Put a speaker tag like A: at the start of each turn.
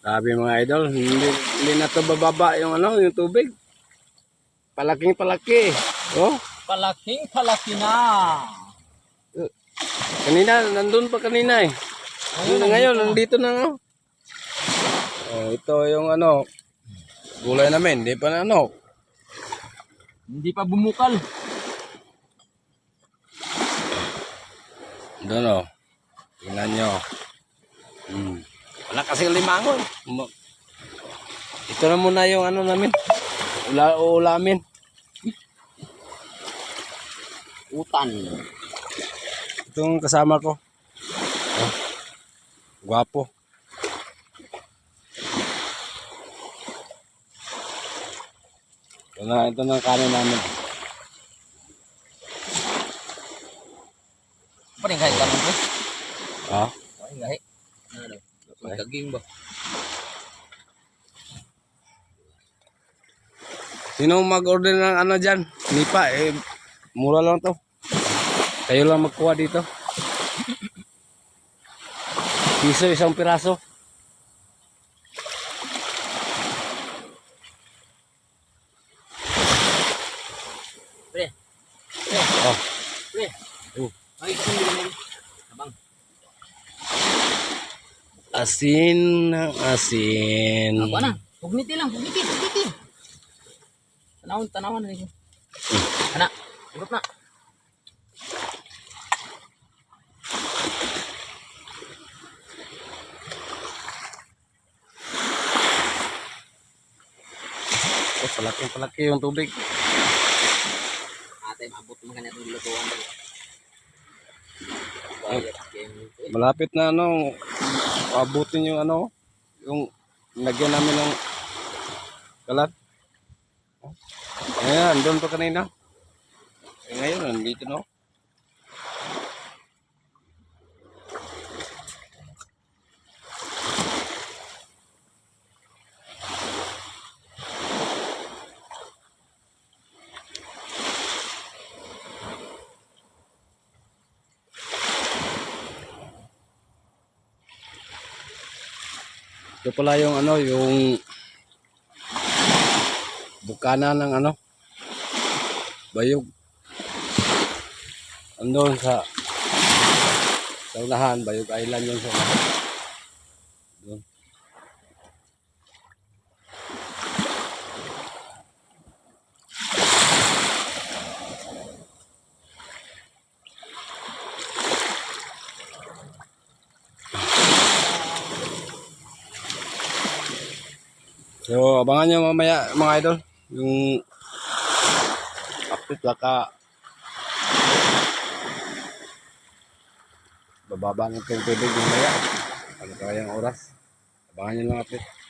A: Sabi mga idol, hindi na to bababa yung ano, yung tubig. Palaking palaki. Oh,
B: Palaking palaki na.
A: kanina nandun pa kanina eh. Ngayon nandito na nga. Oh, ito yung ano, gulay namin, hindi pa na ano.
B: Hindi pa bumukal.
A: Doon oh. Tingnan nyo. Wala kasi limangon. Ito na muna yung ano namin. Ulamin.
B: Utan.
A: Itong kasama ko. Oh, gwapo. Ito na ang kanin namin.
B: Apa nih kahit kamu bro?
A: Ah,
B: Ay kahit. Ano? Magkaging ba?
A: sino mag-order ng ano dyan? Nipa, eh, mura lang to. Kayo lang magkuha dito. Piso isang piraso.
B: Pre.
A: Oh.
B: Pre. Ay, kasi hindi naman. Abang.
A: Asin ng asin.
B: Ako na. Pugniti lang, pugniti. Tanawan rin. Anak, ikot na.
A: Oh, palaki yung tubig.
B: Ate, maabot mo ganyan itong lutuan.
A: Malapit na ano, abutin yung ano, yung lagyan namin ng kalat. Ayan, doon pa kanina. Eh, ngayon, nandito no. Ito pala yung ano, yung bukana ng ano, bayog. Andun sa unahan, Bayog Island yung sa unahan. Doon. So, abangan nyo mamaya mga idol, yung update baka bababa ng tubig mamaya. Ano kaya yung oras? Abangan nyo lang update.